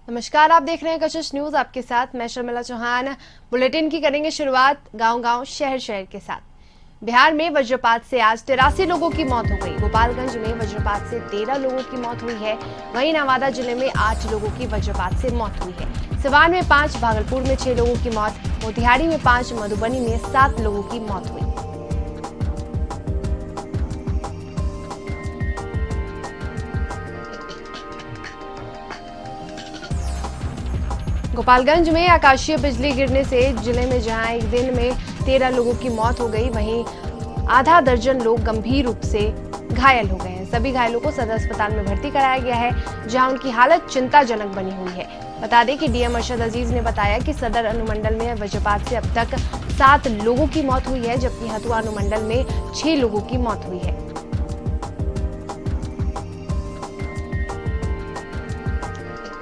नमस्कार, आप देख रहे हैं कशिश न्यूज। आपके साथ मैं शर्मिला चौहान। बुलेटिन की करेंगे शुरुआत गांव-गांव शहर-शहर के साथ। बिहार में वज्रपात से आज 83 लोगों की मौत हो गई। गोपालगंज में वज्रपात से 13 लोगों की मौत हुई है। वहीं नवादा जिले में 8 लोगों की वज्रपात से मौत हुई है। सिवान में 5, भागलपुर में 6 लोगों की मौत, मोतिहारी में 5, मधुबनी में 7 लोगों की मौत हुई। गोपालगंज में आकाशीय बिजली गिरने से जिले में जहां एक दिन में 13 लोगों की मौत हो गई, वहीं आधा दर्जन लोग गंभीर रूप से घायल हो गए हैं। सभी घायलों को सदर अस्पताल में भर्ती कराया गया है, जहां उनकी हालत चिंताजनक बनी हुई है। बता दें कि डीएम अरशद अजीज ने बताया कि सदर अनुमंडल में वज्रपात से अब तक 7 लोगों की मौत हुई है, जबकि हथुआ अनुमंडल में 6 लोगों की मौत हुई है।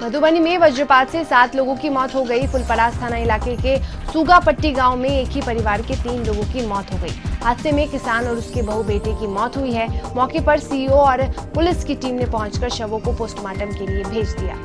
मधुबनी में वज्रपात से 7 लोगों की मौत हो गई। फुलपरास थाना इलाके के सुगापट्टी गांव में एक ही परिवार के 3 लोगों की मौत हो गई। हादसे में किसान और उसके बहू बेटे की मौत हुई है। मौके पर सीईओ और पुलिस की टीम ने पहुंचकर शवों को पोस्टमार्टम के लिए भेज दिया।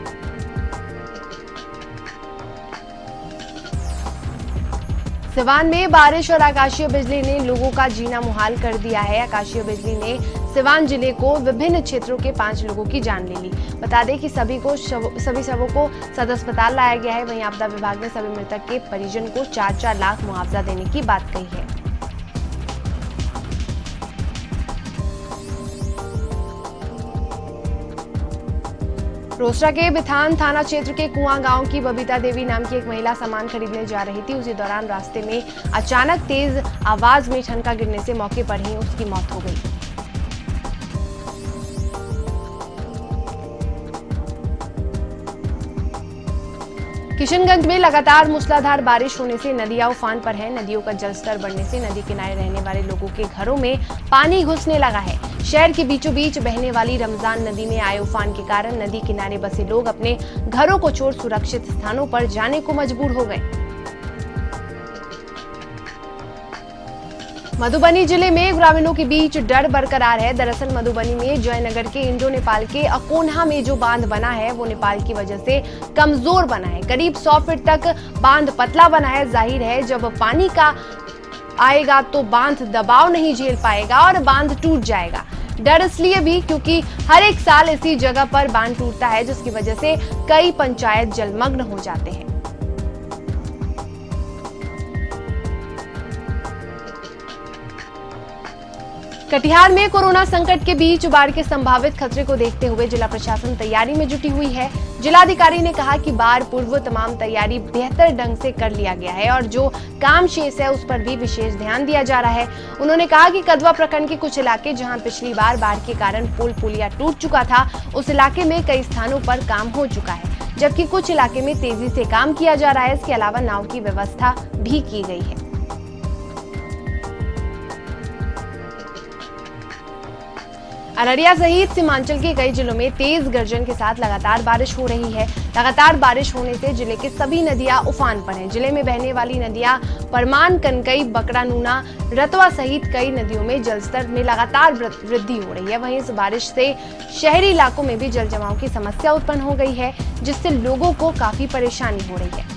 सिवान में बारिश और आकाशीय बिजली ने लोगों का जीना मुहाल कर दिया है। आकाशीय बिजली ने सिवान जिले को विभिन्न क्षेत्रों के 5 लोगों की जान ले ली। बता दें कि सभी शवों को सदर अस्पताल लाया गया है। वहीं आपदा विभाग ने सभी मृतक के परिजन को 4-4 लाख मुआवजा देने की बात कही है। रोसड़ा के बिथान थाना क्षेत्र के कुआं गांव की बबीता देवी नाम की एक महिला सामान खरीदने जा रही थी। उसी दौरान रास्ते में अचानक तेज आवाज में ठनका गिरने से मौके पर ही उसकी मौत हो गई। किशनगंज में लगातार मूसलाधार बारिश होने से नदियां उफान पर हैं। नदियों का जलस्तर बढ़ने से नदी किनारे रहने वाले लोगों के घरों में पानी घुसने लगा है। शहर के बीचों बीच बहने वाली रमजान नदी में आए उफान के कारण नदी किनारे बसे लोग अपने घरों को छोड़ सुरक्षित स्थानों पर जाने को मजबूर हो गए। मधुबनी जिले में ग्रामीणों के बीच डर बरकरार है। दरअसल मधुबनी में जयनगर के इंडो नेपाल के अकोन्हा में जो बांध बना है वो नेपाल की वजह से कमजोर बना है। करीब 100 फीट तक बांध पतला बना है। जाहिर है जब पानी का आएगा तो बांध दबाव नहीं झेल पाएगा और बांध टूट जाएगा। डर इसलिए भी क्योंकि हर एक साल इसी जगह पर बांध टूटता है, जिसकी वजह से कई पंचायत जलमग्न हो जाते हैं। कटिहार में कोरोना संकट के बीच बाढ़ के संभावित खतरे को देखते हुए जिला प्रशासन तैयारी में जुटी हुई है। जिलाधिकारी ने कहा कि बाढ़ पूर्व तमाम तैयारी बेहतर ढंग से कर लिया गया है और जो काम शेष है उस पर भी विशेष ध्यान दिया जा रहा है। उन्होंने कहा कि कदवा प्रखंड के कुछ इलाके जहां पिछली बार बाढ़ के कारण पुल पुलिया टूट चुका था, उस इलाके में कई स्थानों पर काम हो चुका है, जबकि कुछ इलाके में तेजी से काम किया जा रहा है। इसके अलावा नाव की व्यवस्था भी की गई है। अररिया सहित सीमांचल के कई जिलों में तेज गर्जन के साथ लगातार बारिश हो रही है। लगातार बारिश होने से जिले के सभी नदियां उफान पर हैं। जिले में बहने वाली नदियां परमान, कनकई, बकरा नूना, रतवा सहित कई नदियों में जलस्तर में लगातार वृद्धि हो रही है। वहीं इस बारिश से शहरी इलाकों में भी जल जमाव की समस्या उत्पन्न हो गई है, जिससे लोगों को काफी परेशानी हो रही है।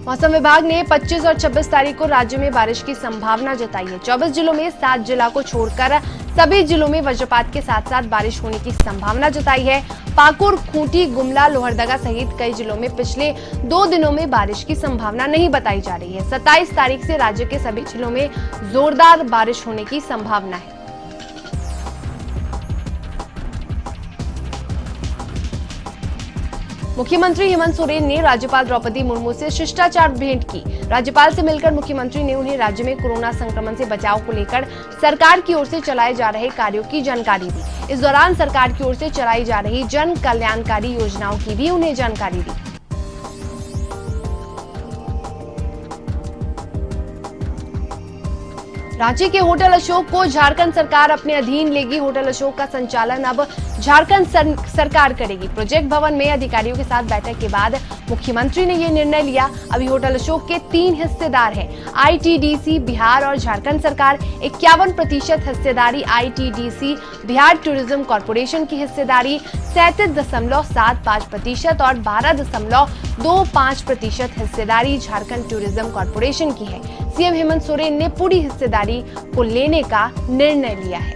मौसम विभाग ने 25 और 26 तारीख को राज्य में बारिश की संभावना जताई है। 24 जिलों में 7 जिला को छोड़कर सभी जिलों में वज्रपात के साथ साथ बारिश होने की संभावना जताई है। पाकुड़, खूंटी, गुमला, लोहरदगा सहित कई जिलों में पिछले 2 दिनों में बारिश की संभावना नहीं बताई जा रही है। 27 तारीख से राज्य के सभी जिलों में जोरदार बारिश होने की संभावना है। मुख्यमंत्री हेमंत सोरेन ने राज्यपाल द्रौपदी मुर्मू से शिष्टाचार भेंट की। राज्यपाल से मिलकर मुख्यमंत्री ने उन्हें राज्य में कोरोना संक्रमण से बचाव को लेकर सरकार की ओर से चलाए जा रहे कार्यों की जानकारी दी। इस दौरान सरकार की ओर से चलाई जा रही जन कल्याणकारी योजनाओं की भी उन्हें जानकारी दी। रांची के होटल अशोक को झारखंड सरकार अपने अधीन लेगी। होटल अशोक का संचालन अब झारखंड सरकार करेगी। प्रोजेक्ट भवन में अधिकारियों के साथ बैठक के बाद मुख्यमंत्री ने यह निर्णय लिया। अभी होटल अशोक के 3 हिस्सेदार हैं, आईटीडीसी बिहार और झारखंड सरकार। 51% हिस्सेदारी आईटीडीसी बिहार टूरिज्म कॉर्पोरेशन की हिस्सेदारी 37.75% और 12.25% हिस्सेदारी झारखंड टूरिज्म कॉर्पोरेशन की है। सीएम हेमंत सोरेन ने पूरी हिस्सेदारी को लेने का निर्णय लिया है।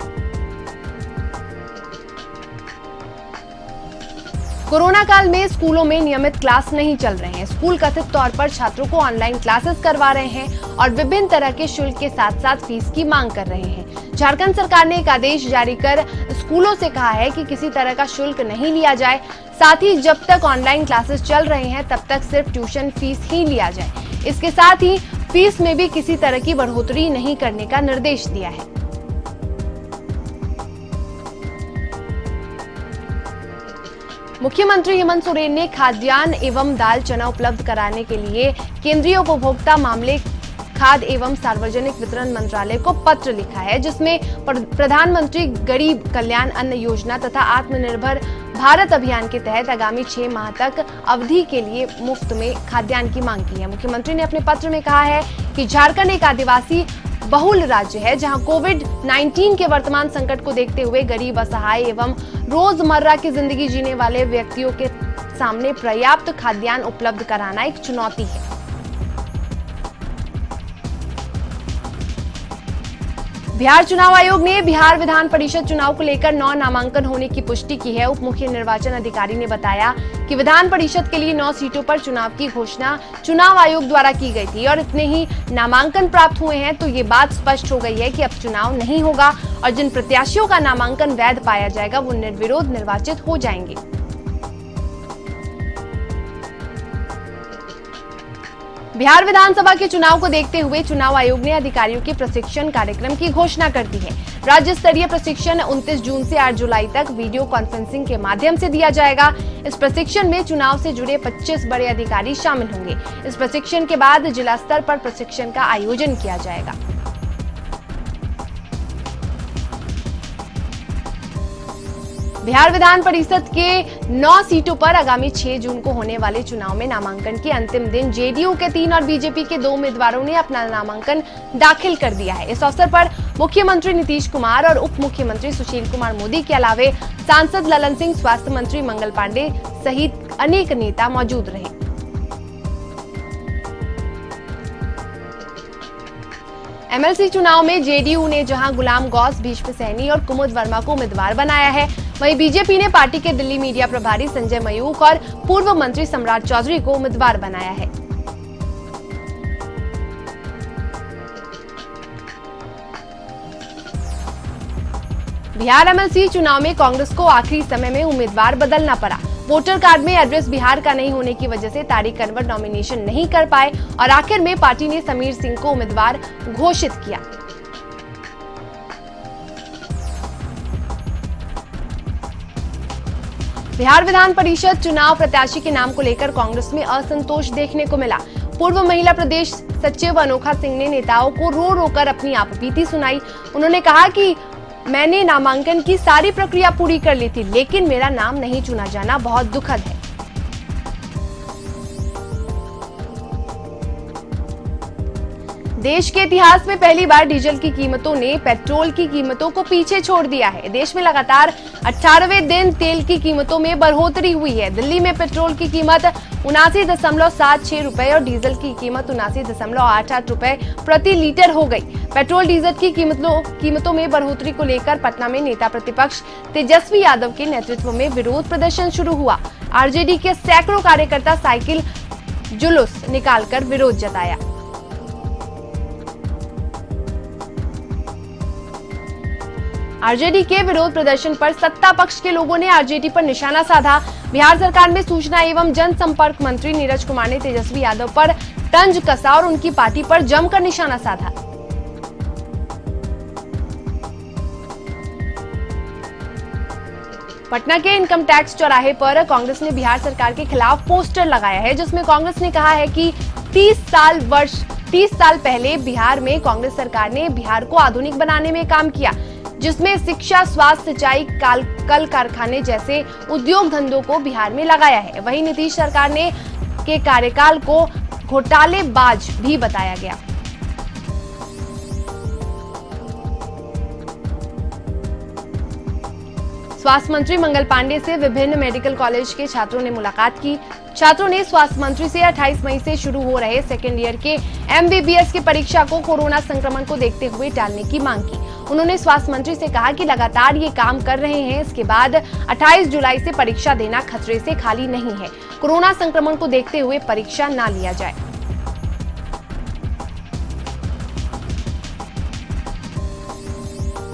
कोरोना काल में स्कूलों में नियमित क्लास नहीं चल रहे हैं। स्कूल कथित तौर पर छात्रों को ऑनलाइन क्लासेस करवा रहे हैं और विभिन्न तरह के शुल्क के साथ साथ फीस की मांग कर रहे हैं। झारखंड सरकार ने एक आदेश जारी कर स्कूलों से कहा है कि किसी तरह का शुल्क नहीं लिया जाए। साथ ही जब तक ऑनलाइन क्लासेस चल रहे हैं तब तक सिर्फ ट्यूशन फीस ही लिया जाए। इसके साथ ही फीस में भी किसी तरह की बढ़ोतरी नहीं करने का निर्देश दिया है। मुख्यमंत्री हेमंत सोरेन ने खाद्यान्न एवं दाल चना उपलब्ध कराने के लिए केंद्रीय उपभोक्ता मामले, खाद्य एवं सार्वजनिक वितरण मंत्रालय को पत्र लिखा है, जिसमें प्रधानमंत्री गरीब कल्याण अन्न योजना तथा आत्मनिर्भर भारत अभियान के तहत आगामी 6 माह तक अवधि के लिए मुफ्त में खाद्यान्न की मांग की है। मुख्यमंत्री ने अपने पत्र में कहा है कि झारखंड एक आदिवासी बहुल राज्य है, जहां कोविड-19 के वर्तमान संकट को देखते हुए गरीब, असहाय एवं रोजमर्रा की जिंदगी जीने वाले व्यक्तियों के सामने पर्याप्त खाद्यान्न उपलब्ध कराना एक चुनौती है। बिहार चुनाव आयोग ने बिहार विधान परिषद चुनाव को लेकर 9 नामांकन होने की पुष्टि की है। उप मुख्य निर्वाचन अधिकारी ने बताया कि विधान परिषद के लिए 9 सीटों पर चुनाव की घोषणा चुनाव आयोग द्वारा की गई थी और इतने ही नामांकन प्राप्त हुए हैं, तो ये बात स्पष्ट हो गई है कि अब चुनाव नहीं होगा और जिन प्रत्याशियों का नामांकन वैध पाया जाएगा वो निर्विरोध निर्वाचित हो जाएंगे। बिहार विधानसभा के चुनाव को देखते हुए चुनाव आयोग ने अधिकारियों के प्रशिक्षण कार्यक्रम की घोषणा कर दी है। राज्य स्तरीय प्रशिक्षण 29 जून से 8 जुलाई तक वीडियो कॉन्फ्रेंसिंग के माध्यम से दिया जाएगा। इस प्रशिक्षण में चुनाव से जुड़े 25 बड़े अधिकारी शामिल होंगे। इस प्रशिक्षण के बाद जिला स्तर पर प्रशिक्षण का आयोजन किया जाएगा। बिहार विधान परिषद के 9 सीटों पर आगामी 6 जून को होने वाले चुनाव में नामांकन के अंतिम दिन जेडीयू के 3 और बीजेपी के 2 उम्मीदवारों ने अपना नामांकन दाखिल कर दिया है। इस अवसर पर मुख्यमंत्री नीतीश कुमार और उप मुख्यमंत्री सुशील कुमार मोदी के अलावे सांसद ललन सिंह, स्वास्थ्य मंत्री मंगल पांडे सहित अनेक नेता मौजूद रहे। एमएलसी चुनाव में जेडीयू ने जहां गुलाम गौस, भीष्म सैनी और कुमुद वर्मा को उम्मीदवार बनाया है, वहीं बीजेपी ने पार्टी के दिल्ली मीडिया प्रभारी संजय मयूख और पूर्व मंत्री सम्राट चौधरी को उम्मीदवार बनाया है। बिहार एमएलसी चुनाव में कांग्रेस को आखिरी समय में उम्मीदवार बदलना पड़ा। वोटर कार्ड में एड्रेस बिहार का नहीं होने की वजह से तारीख कन्वर्ट नॉमिनेशन नहीं कर पाए और आखिर में पार्टी ने समीर सिंह को उम्मीदवार घोषित किया। बिहार विधान परिषद चुनाव प्रत्याशी के नाम को लेकर कांग्रेस में असंतोष देखने को मिला। पूर्व महिला प्रदेश सचिव अनोखा सिंह ने नेताओं को रो रो कर अपनी आपबीती सुनाई। उन्होंने कहा कि मैंने नामांकन की सारी प्रक्रिया पूरी कर ली थी, लेकिन मेरा नाम नहीं चुना जाना बहुत दुखद है। देश के इतिहास में पहली बार डीजल की कीमतों ने पेट्रोल की कीमतों को पीछे छोड़ दिया है। देश में लगातार 18वें दिन तेल की कीमतों में बढ़ोतरी हुई है। दिल्ली में पेट्रोल की कीमत 79.76 रुपए और डीजल की कीमत 79.88 रुपए प्रति लीटर हो गई। पेट्रोल डीजल की कीमतों में बढ़ोतरी को लेकर पटना में नेता प्रतिपक्ष तेजस्वी यादव के नेतृत्व में विरोध प्रदर्शन शुरू हुआ। आरजेडी के सैकड़ों कार्यकर्ता साइकिल जुलूस निकालकर विरोध जताया। आरजेडी के विरोध प्रदर्शन पर सत्ता पक्ष के लोगों ने आरजेडी पर निशाना साधा। बिहार सरकार में सूचना एवं जनसंपर्क मंत्री नीरज कुमार ने तेजस्वी यादव पर तंज कसा और उनकी पार्टी पर जमकर निशाना साधा। पटना के इनकम टैक्स चौराहे पर कांग्रेस ने बिहार सरकार के खिलाफ पोस्टर लगाया है, जिसमें कांग्रेस ने कहा है कि 30 साल पहले बिहार में कांग्रेस सरकार ने बिहार को आधुनिक बनाने में काम किया, जिसमें शिक्षा, स्वास्थ्य, सिंचाई, कल कारखाने जैसे उद्योग धंधों को बिहार में लगाया है। वहीं नीतीश सरकार ने के कार्यकाल को घोटालेबाज भी बताया गया। स्वास्थ्य मंत्री मंगल पांडे से विभिन्न मेडिकल कॉलेज के छात्रों ने मुलाकात की। छात्रों ने स्वास्थ्य मंत्री से 28 मई से शुरू हो रहे सेकेंड ईयर के MBBS की परीक्षा को कोरोना संक्रमण को देखते हुए टालने की मांग की। उन्होंने स्वास्थ्य मंत्री से कहा कि लगातार ये काम कर रहे हैं, इसके बाद 28 जुलाई से परीक्षा देना खतरे से खाली नहीं है। कोरोना संक्रमण को देखते हुए परीक्षा न लिया जाए।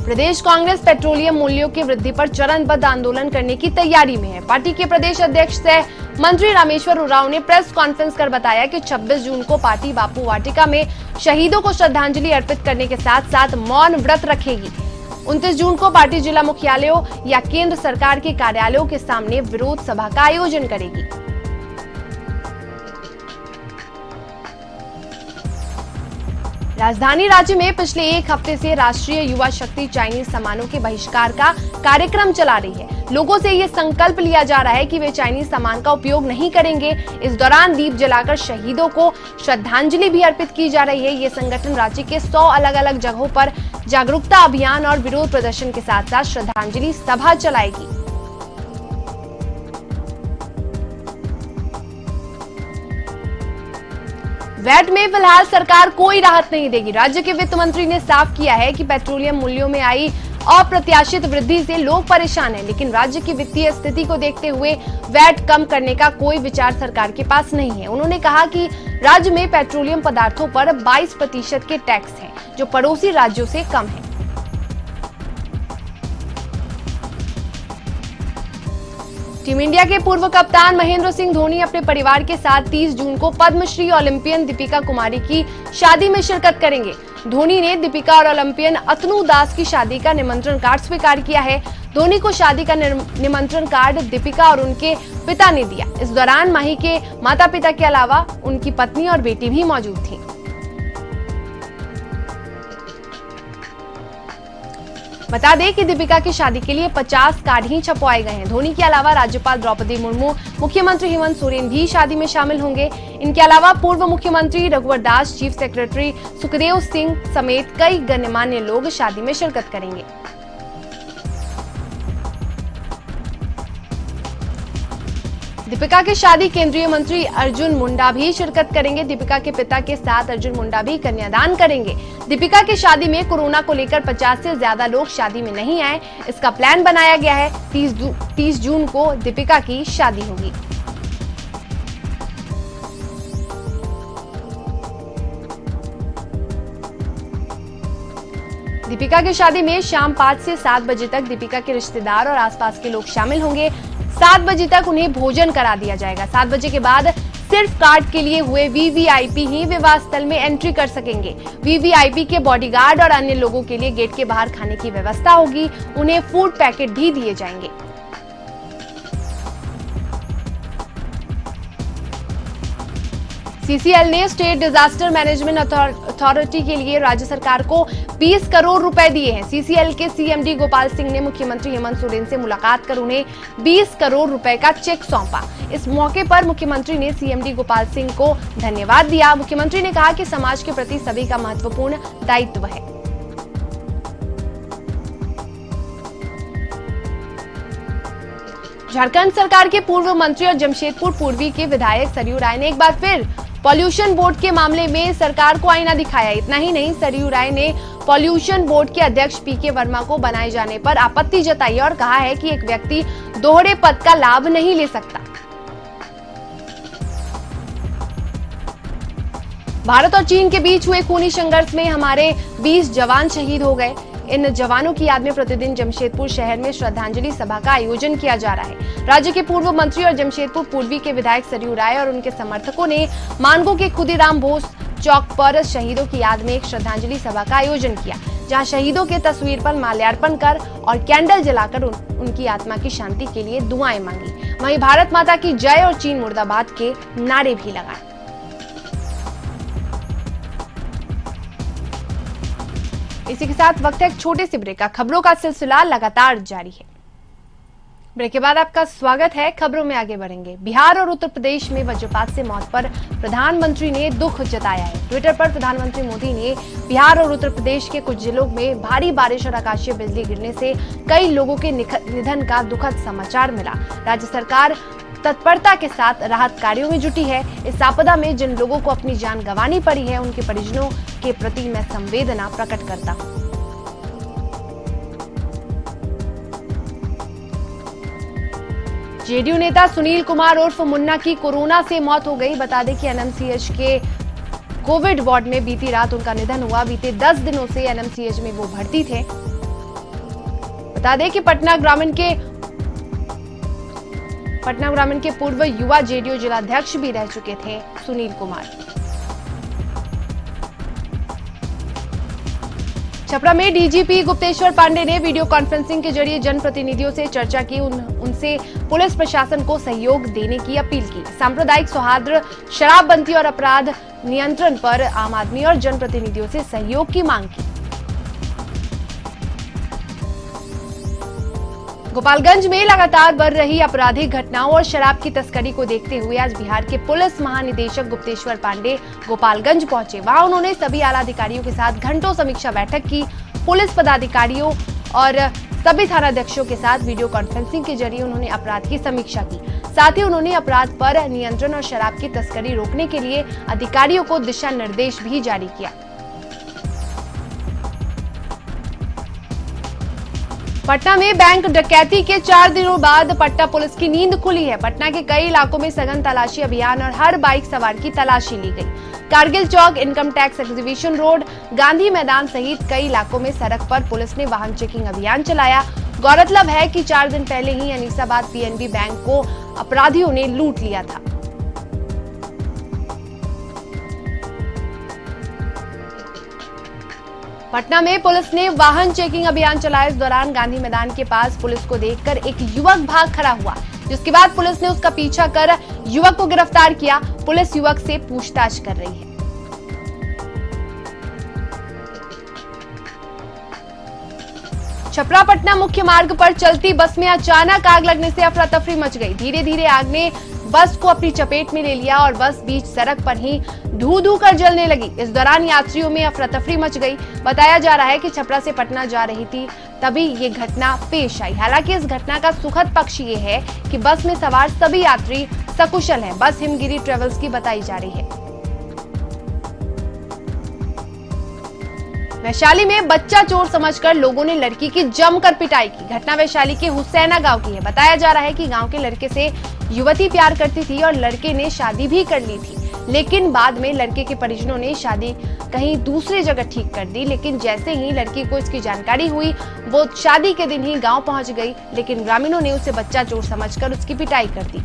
प्रदेश कांग्रेस पेट्रोलियम मूल्यों की वृद्धि पर चरणबद्ध आंदोलन करने की तैयारी में है। पार्टी के प्रदेश अध्यक्ष सह मंत्री रामेश्वर उरांव ने प्रेस कॉन्फ्रेंस कर बताया कि 26 जून को पार्टी बापू वाटिका में शहीदों को श्रद्धांजलि अर्पित करने के साथ साथ मौन व्रत रखेगी। 29 जून को पार्टी जिला मुख्यालयों या केंद्र सरकार के कार्यालयों के सामने विरोध सभा का आयोजन करेगी। राजधानी रांची में पिछले एक हफ्ते से राष्ट्रीय युवा शक्ति चाइनीज सामानों के बहिष्कार का कार्यक्रम चला रही है। लोगों से ये संकल्प लिया जा रहा है कि वे चाइनीज सामान का उपयोग नहीं करेंगे। इस दौरान दीप जलाकर शहीदों को श्रद्धांजलि भी अर्पित की जा रही है। ये संगठन रांची के 100 अलग अलग जगहों पर जागरूकता अभियान और विरोध प्रदर्शन के साथ साथ श्रद्धांजलि सभा चलाएगी। वैट में फिलहाल सरकार कोई राहत नहीं देगी। राज्य के वित्त मंत्री ने साफ किया है कि पेट्रोलियम मूल्यों में आई अप्रत्याशित वृद्धि से लोग परेशान हैं, लेकिन राज्य की वित्तीय स्थिति को देखते हुए वैट कम करने का कोई विचार सरकार के पास नहीं है। उन्होंने कहा कि राज्य में पेट्रोलियम पदार्थों पर 22% के टैक्स हैं, जो पड़ोसी राज्यों से कम है। टीम इंडिया के पूर्व कप्तान महेंद्र सिंह धोनी अपने परिवार के साथ 30 जून को पद्मश्री ओलंपियन दीपिका कुमारी की शादी में शिरकत करेंगे। धोनी ने दीपिका और ओलंपियन अतनु दास की शादी का निमंत्रण कार्ड स्वीकार किया है। धोनी को शादी का निमंत्रण कार्ड दीपिका और उनके पिता ने दिया। इस दौरान माही के माता पिता के अलावा उनकी पत्नी और बेटी भी मौजूद थी। बता दें कि दीपिका की शादी के लिए 50 कार्ड ही छपवाए गए हैं। धोनी के अलावा राज्यपाल द्रौपदी मुर्मू, मुख्यमंत्री हेमंत सोरेन भी शादी में शामिल होंगे। इनके अलावा पूर्व मुख्यमंत्री रघुवर दास, चीफ सेक्रेटरी सुखदेव सिंह समेत कई गणमान्य लोग शादी में शिरकत करेंगे। दीपिका की शादी केंद्रीय मंत्री अर्जुन मुंडा भी शिरकत करेंगे। दीपिका के पिता के साथ अर्जुन मुंडा भी कन्यादान करेंगे। दीपिका की शादी में कोरोना को लेकर 50 से ज्यादा लोग शादी में नहीं आए, इसका प्लान बनाया गया है। 30 जून को दीपिका की शादी होगी। दीपिका की शादी में शाम 5 से 7 बजे तक दीपिका के रिश्तेदार और आसपास के लोग शामिल होंगे। 7 बजे तक उन्हें भोजन करा दिया जाएगा। 7 बजे के बाद सिर्फ कार्ड के लिए हुए VVIP ही विवाह स्थल में एंट्री कर सकेंगे। VVIP के बॉडीगार्ड और अन्य लोगों के लिए गेट के बाहर खाने की व्यवस्था होगी। उन्हें फूड पैकेट भी दिए जाएंगे। CCL ने स्टेट डिजास्टर मैनेजमेंट अथॉरिटी के लिए राज्य सरकार को 20 करोड़ रुपए दिए हैं। CCL के CMD गोपाल सिंह ने मुख्यमंत्री हेमंत सोरेन से मुलाकात कर उन्हें 20 करोड़ रुपए का चेक सौंपा। इस मौके पर मुख्यमंत्री ने CMD गोपाल सिंह को धन्यवाद दिया। मुख्यमंत्री ने कहा कि समाज के प्रति सभी का महत्वपूर्ण दायित्व है। झारखंड सरकार के पूर्व मंत्री और जमशेदपुर पूर्वी के विधायक सरयू राय ने एक बार फिर पॉल्यूशन बोर्ड के मामले में सरकार को आईना दिखाया। इतना ही नहीं, सरयू राय ने पॉल्यूशन बोर्ड के अध्यक्ष PK वर्मा को बनाए जाने पर आपत्ति जताई और कहा है कि एक व्यक्ति दोहरे पद का लाभ नहीं ले सकता। भारत और चीन के बीच हुए खूनी संघर्ष में हमारे 20 जवान शहीद हो गए। इन जवानों की याद में प्रतिदिन जमशेदपुर शहर में श्रद्धांजलि सभा का आयोजन किया जा रहा है। राज्य के पूर्व मंत्री और जमशेदपुर पूर्वी के विधायक सरयू राय और उनके समर्थकों ने मानगो के खुदीराम बोस चौक पर शहीदों की याद में एक श्रद्धांजलि सभा का आयोजन किया, जहां शहीदों के तस्वीर पर माल्यार्पण कर और कैंडल जलाकर उनकी आत्मा की शांति के लिए दुआएं मांगी। वहीं भारत माता की जय और चीन मुर्दाबाद के नारे भी लगाए। इसी के साथ वक्त है एक छोटे से ब्रेक का। खबरों का सिलसिला लगातार जारी है। ब्रेक के बाद आपका स्वागत है। खबरों में आगे बढ़ेंगे। बिहार और उत्तर प्रदेश में वज्रपात से मौत पर प्रधानमंत्री ने दुख जताया है। ट्विटर पर प्रधानमंत्री मोदी ने बिहार और उत्तर प्रदेश के कुछ जिलों में भारी बारिश और आकाशीय बिजली गिरने से कई लोगों के निधन का दुखद समाचार मिला। राज्य सरकार तत्परता के साथ राहत कार्यों में जुटी है। इस आपदा में जिन लोगों को अपनी जान गंवानी पड़ी है, उनके परिजनों के प्रति मैं संवेदना प्रकट करता हूं। जेडीयू नेता सुनील कुमार उर्फ मुन्ना की कोरोना से मौत हो गई। बता दें कि एनएमसीएच के कोविड वार्ड में बीती रात उनका निधन हुआ। बीते 10 दिनों से एनएमसीएच में वो भर्ती थे। बता दें कि पटना ग्रामीण के पूर्व युवा जेडीयू जिलाध्यक्ष भी रह चुके थे सुनील कुमार। छपरा में डीजीपी गुप्तेश्वर पांडे ने वीडियो कॉन्फ्रेंसिंग के जरिए जनप्रतिनिधियों से चर्चा की। उनसे पुलिस प्रशासन को सहयोग देने की अपील की। सांप्रदायिक सौहार्द, शराबबंदी और अपराध नियंत्रण पर आम आदमी और जनप्रतिनिधियों से सहयोग की मांग की। गोपालगंज में लगातार बढ़ रही आपराधिक घटनाओं और शराब की तस्करी को देखते हुए आज बिहार के पुलिस महानिदेशक गुप्तेश्वर पांडे गोपालगंज पहुंचे। वहां उन्होंने सभी आला अधिकारियों के साथ घंटों समीक्षा बैठक की। पुलिस पदाधिकारियों और सभी थानाध्यक्षों के साथ वीडियो कॉन्फ्रेंसिंग के जरिए उन्होंने अपराध की समीक्षा की। साथ ही उन्होंने अपराध पर नियंत्रण और शराब की तस्करी रोकने के लिए अधिकारियों को दिशा निर्देश भी जारी किया। पटना में बैंक डकैती के 4 दिनों बाद पटना पुलिस की नींद खुली है। पटना के कई इलाकों में सघन तलाशी अभियान और हर बाइक सवार की तलाशी ली गई। Kargil Chowk, income tax exhibition road, Gandhi Maidan सहित कई इलाकों में सड़क पर पुलिस ने वाहन चेकिंग अभियान चलाया। गौरतलब है कि 4 दिन पहले ही अनीसाबाद पीएनबी बैंक को अपराधियों ने लूट लिया था। पटना में पुलिस ने वाहन चेकिंग अभियान चलाया। इस दौरान गांधी मैदान के पास पुलिस को देखकर एक युवक भाग खड़ा हुआ, जिसके बाद पुलिस ने उसका पीछा कर युवक को गिरफ्तार किया। पुलिस युवक से पूछताछ कर रही है। छपरा पटना मुख्य मार्ग पर चलती बस में अचानक आग लगने से अफरा तफरी मच गई। धीरे धीरे आग ने बस को अपनी चपेट में ले लिया और बस बीच सड़क पर ही धू-धू कर जलने लगी। इस दौरान यात्रियों में अफरा तफरी मच गई। बताया जा रहा है कि छपरा से पटना जा रही थी, तभी ये घटना पेश आई। हालांकि इस घटना का सुखद पक्ष ये है कि बस में सवार सभी यात्री सकुशल हैं। बस हिमगिरी ट्रेवल्स की बताई जा रही है। वैशाली में बच्चा चोर समझकर लोगों ने लड़की की जमकर पिटाई की। घटना वैशाली के हुसैना गांव की है। बताया जा रहा है कि गांव के लड़के से युवती प्यार करती थी और लड़के ने शादी भी कर ली थी, लेकिन बाद में लड़के के परिजनों ने शादी कहीं दूसरी जगह ठीक कर दी। लेकिन जैसे ही लड़की को इसकी जानकारी हुई, वो शादी के दिन ही गांव पहुंच गई, लेकिन ग्रामीणों ने उसे बच्चा चोर समझकर उसकी पिटाई कर दी।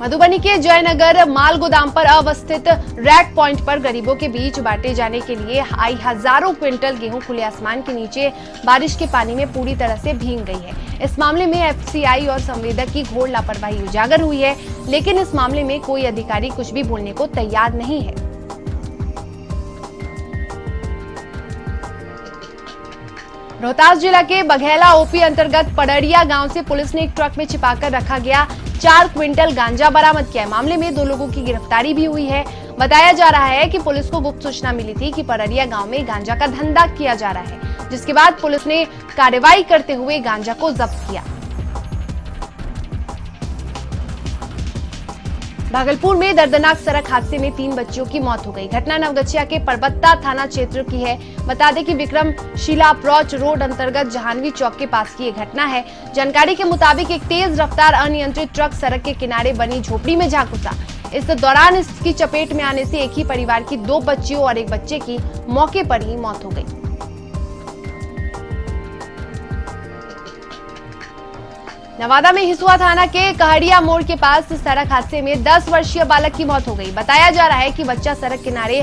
मधुबनी के जयनगर माल गोदाम पर अवस्थित रैक पॉइंट पर गरीबों के बीच बांटे जाने के लिए आई हजारों क्विंटल गेहूं खुले आसमान के नीचे बारिश के पानी में पूरी तरह से भीग गई है। इस मामले में एफसीआई और संवेदक की घोर लापरवाही उजागर हुई है, लेकिन इस मामले में कोई अधिकारी कुछ भी बोलने को तैयार नहीं है। रोहतास जिला के बघेला ओपी अंतर्गत पडरिया गांव से पुलिस ने एक ट्रक में छिपाकर रखा गया 4 क्विंटल गांजा बरामद किया है। मामले में 2 लोगों की गिरफ्तारी भी हुई है। बताया जा रहा है कि पुलिस को गुप्त सूचना मिली थी कि पडरिया गांव में गांजा का धंधा किया जा रहा है, जिसके बाद पुलिस ने कार्रवाई करते हुए गांजा को जब्त किया। भागलपुर में दर्दनाक सड़क हादसे में 3 बच्चियों की मौत हो गई। घटना नवगछिया के परबत्ता थाना क्षेत्र की है। बता दें कि विक्रमशिला अप्रोच रोड अंतर्गत जहानवी चौक के पास की ये घटना है। जानकारी के मुताबिक एक तेज रफ्तार अनियंत्रित ट्रक सड़क के किनारे बनी झोपड़ी में जा घुसा। इस दौरान इसकी चपेट में आने से एक ही परिवार की 2 बच्चियों और एक बच्चे की मौके पर ही मौत हो गई। नवादा में हिसुआ थाना के कहड़िया मोड़ के पास सड़क हादसे में 10 वर्षीय बालक की मौत हो गई। बताया जा रहा है कि बच्चा सड़क किनारे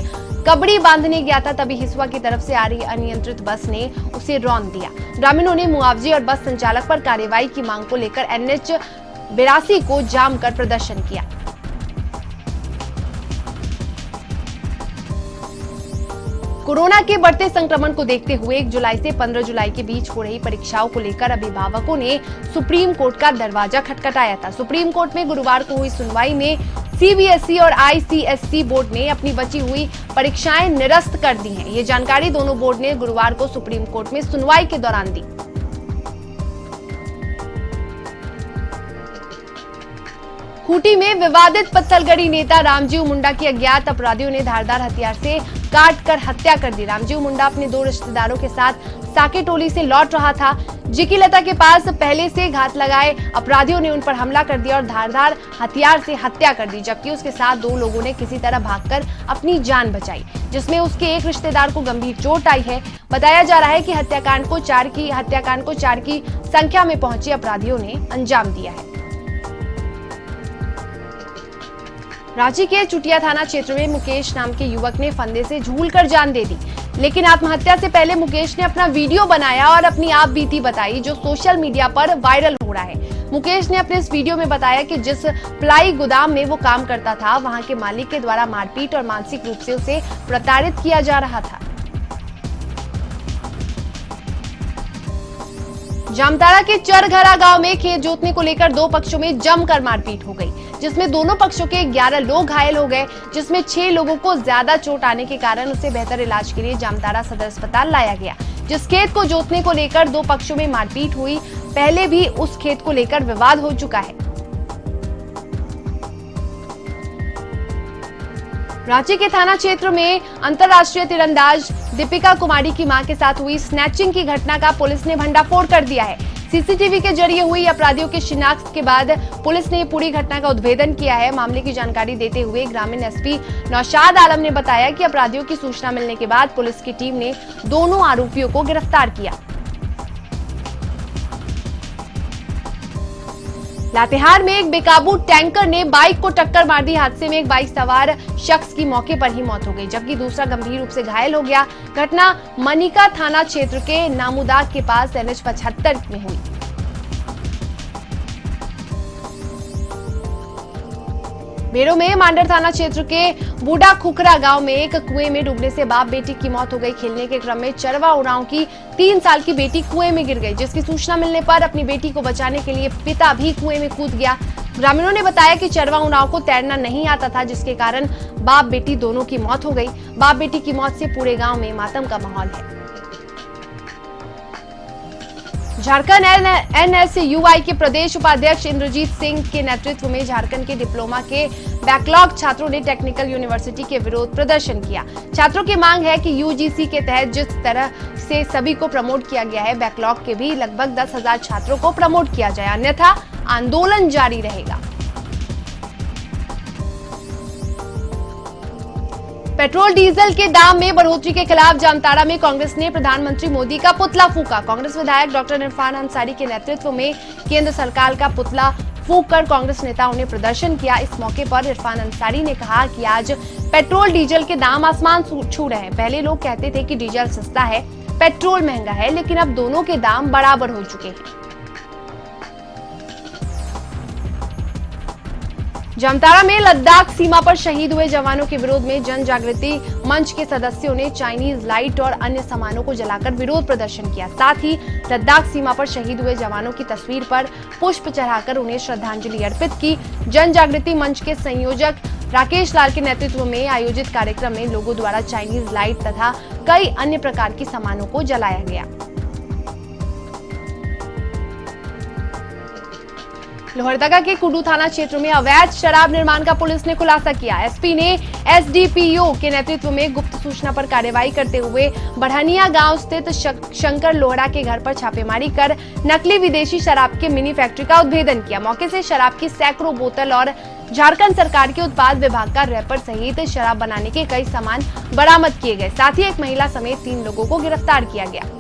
कबड़ी बांधने गया था, तभी हिसुआ की तरफ से आ रही अनियंत्रित बस ने उसे रौंद दिया। ग्रामीणों ने मुआवजे और बस संचालक पर कार्रवाई की मांग को लेकर NH 82 को जाम कर प्रदर्शन किया। कोरोना के बढ़ते संक्रमण को देखते हुए 1 जुलाई से 15 जुलाई के बीच हो रही परीक्षाओं को लेकर अभिभावकों ने सुप्रीम कोर्ट का दरवाजा खटखटाया था। सुप्रीम कोर्ट में गुरुवार को हुई सुनवाई में सीबीएसई और आईसीएसई बोर्ड ने अपनी बची हुई परीक्षाएं निरस्त कर दी हैं। ये जानकारी दोनों बोर्ड ने गुरुवार को सुप्रीम कोर्ट में सुनवाई के दौरान दी। खूंटी में विवादित पत्थलगड़ी नेता रामजीव मुंडा की अज्ञात अपराधियों ने धारदार हथियार से काट कर हत्या कर दी। रामजीव मुंडा अपने 2 रिश्तेदारों के साथ साकेटोली से लौट रहा था। जिकीलता के पास पहले से घात लगाए अपराधियों ने उन पर हमला कर दिया और धारदार हथियार से हत्या कर दी, जबकि उसके साथ 2 लोगों ने किसी तरह भागकर अपनी जान बचाई, जिसमें उसके एक रिश्तेदार को गंभीर चोट आई है। बताया जा रहा है कि हत्याकांड को 4 की संख्या में पहुंचे अपराधियों ने अंजाम दिया है। रांची के चुटिया थाना क्षेत्र में मुकेश नाम के युवक ने फंदे से झूलकर जान दे दी, लेकिन आत्महत्या से पहले मुकेश ने अपना वीडियो बनाया और अपनी आप बीती बताई, जो सोशल मीडिया पर वायरल हो रहा है। मुकेश ने अपने इस वीडियो में बताया कि जिस प्लाई गोदाम में वो काम करता था, वहां के मालिक के द्वारा मारपीट और मानसिक रूप से उसे प्रताड़ित किया जा रहा था। जामताड़ा के चरघरा गांव में खेत जोतने को लेकर 2 पक्षों में जमकर मारपीट हो गई, जिसमें दोनों पक्षों के 11 लोग घायल हो गए, जिसमें 6 लोगों को ज्यादा चोट आने के कारण उसे बेहतर इलाज के लिए जामताड़ा सदर अस्पताल लाया गया। जिस खेत को जोतने को लेकर 2 पक्षों में मारपीट हुई, पहले भी उस खेत को लेकर विवाद हो चुका है। रांची के थाना क्षेत्र में अंतर्राष्ट्रीय तीरंदाज दीपिका कुमारी की मां के साथ हुई स्नैचिंग की घटना का पुलिस ने भंडाफोड़ कर दिया है। सीसीटीवी के जरिए हुई अपराधियों की शिनाख्त के बाद पुलिस ने पूरी घटना का उद्भेदन किया है। मामले की जानकारी देते हुए ग्रामीण एसपी नौशाद आलम ने बताया कि अपराधियों की सूचना मिलने के बाद पुलिस की टीम ने दोनों आरोपियों को गिरफ्तार किया। लातेहार में एक बेकाबू टैंकर ने बाइक को टक्कर मार दी। हादसे में एक बाइक सवार शख्स की मौके पर ही मौत हो गई, जबकि दूसरा गंभीर रूप से घायल हो गया। घटना मनिका थाना क्षेत्र के नामुदाग के पास NH 75 में हुई। बेरों में मांडर थाना क्षेत्र के बूढ़ा खुखरा गांव में एक कुएं में डूबने से बाप बेटी की मौत हो गई। खेलने के क्रम में चरवा उरांव की 3 साल की बेटी कुएं में गिर गई, जिसकी सूचना मिलने पर अपनी बेटी को बचाने के लिए पिता भी कुएं में कूद गया। ग्रामीणों ने बताया कि चरवा उरांव को तैरना नहीं आता था, जिसके कारण बाप बेटी दोनों की मौत हो गई। बाप बेटी की मौत से पूरे गाँव में मातम का माहौल है। झारखंड NSUI के प्रदेश उपाध्यक्ष इंद्रजीत सिंह के नेतृत्व में झारखंड के डिप्लोमा के बैकलॉग छात्रों ने टेक्निकल यूनिवर्सिटी के विरोध प्रदर्शन किया। छात्रों की मांग है कि UGC के तहत जिस तरह से सभी को प्रमोट किया गया है, बैकलॉग के भी लगभग 10,000 छात्रों को प्रमोट किया जाए, अन्यथा आंदोलन जारी रहेगा। पेट्रोल डीजल के दाम में बढ़ोतरी के खिलाफ जामताड़ा में कांग्रेस ने प्रधानमंत्री मोदी का पुतला फूंका। कांग्रेस विधायक डॉक्टर इरफान अंसारी के नेतृत्व में केंद्र सरकार का पुतला फूंककर कांग्रेस नेताओं ने प्रदर्शन किया। इस मौके पर इरफान अंसारी ने कहा कि आज पेट्रोल डीजल के दाम आसमान छू रहे हैं। पहले लोग कहते थे कि डीजल सस्ता है, पेट्रोल महंगा है, लेकिन अब दोनों के दाम बराबर हो चुके हैं। जामताड़ा में लद्दाख सीमा पर शहीद हुए जवानों के विरोध में जन जागृति मंच के सदस्यों ने चाइनीज लाइट और अन्य सामानों को जलाकर विरोध प्रदर्शन किया। साथ ही लद्दाख सीमा पर शहीद हुए जवानों की तस्वीर पर पुष्प चढ़ाकर उन्हें श्रद्धांजलि अर्पित की। जन जागृति मंच के संयोजक राकेश लाल के नेतृत्व में आयोजित कार्यक्रम में लोगों द्वारा चाइनीज लाइट तथा कई अन्य प्रकार की सामानों को जलाया गया। लोहरदगा के कुडू थाना क्षेत्र में अवैध शराब निर्माण का पुलिस ने खुलासा किया। एसपी ने एसडीपीओ के नेतृत्व में गुप्त सूचना पर कार्रवाई करते हुए बढ़निया गांव स्थित शंकर लोहड़ा के घर पर छापेमारी कर नकली विदेशी शराब के मिनी फैक्ट्री का उद्भेदन किया। मौके से शराब की सैकड़ों बोतल और झारखंड सरकार के उत्पाद विभाग का रैपर सहित शराब बनाने के कई सामान बरामद किए गए। साथ ही एक महिला समेत 3 लोगों को गिरफ्तार किया गया।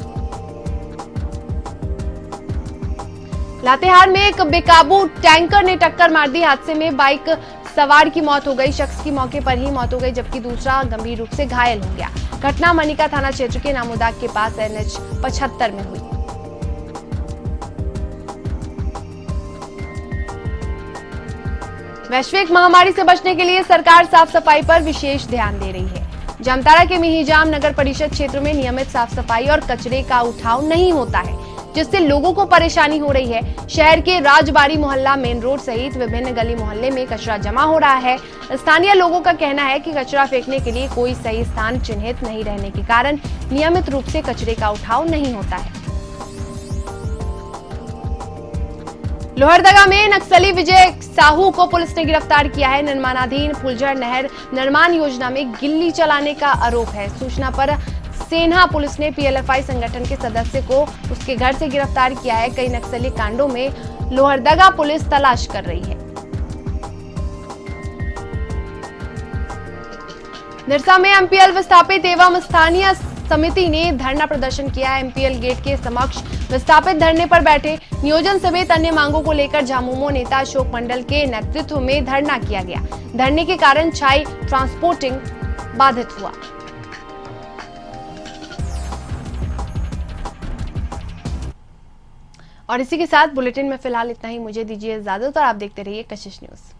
लातेहार में एक बेकाबू टैंकर ने टक्कर मार दी। हादसे में बाइक सवार की मौत हो गई। शख्स की मौके पर ही मौत हो गई, जबकि दूसरा गंभीर रूप से घायल हो गया। घटना मनिका थाना क्षेत्र के नामुदाग के पास NH 75 में हुई। वैश्विक महामारी से बचने के लिए सरकार साफ सफाई पर विशेष ध्यान दे रही है। जामताड़ा के मिहिजाम नगर परिषद क्षेत्र में नियमित साफ सफाई और कचरे का उठाव नहीं होता है, जिससे लोगों को परेशानी हो रही है। शहर के राजबाड़ी मोहल्ला, मेन रोड सहित विभिन्न गली मोहल्ले में कचरा जमा हो रहा है। स्थानीय लोगों का कहना है कि कचरा फेंकने के लिए कोई सही स्थान चिन्हित नहीं रहने के कारण नियमित रूप से कचरे का उठाव नहीं होता है। लोहरदगा में नक्सली विजय साहू को पुलिस ने गिरफ्तार किया है। निर्माणाधीन फुलझर नहर निर्माण योजना में गिल्ली चलाने का आरोप है। सूचना पर सेना पुलिस ने पीएलएफआई संगठन के सदस्य को उसके घर से गिरफ्तार किया है। कई नक्सली कांडों में लोहरदगा पुलिस तलाश कर रही है। निरसा में एमपीएल विस्थापित एवं स्थानीय समिति ने धरना प्रदर्शन किया। एमपीएल गेट के समक्ष विस्थापित धरने पर बैठे। नियोजन समेत अन्य मांगों को लेकर झामुमो नेता अशोक मंडल के नेतृत्व में धरना किया गया। धरने के कारण छाई ट्रांसपोर्टिंग बाधित हुआ। और इसी के साथ बुलेटिन में फिलहाल इतना ही। मुझे दीजिए इजाजत और आप देखते रहिए कशिश न्यूज।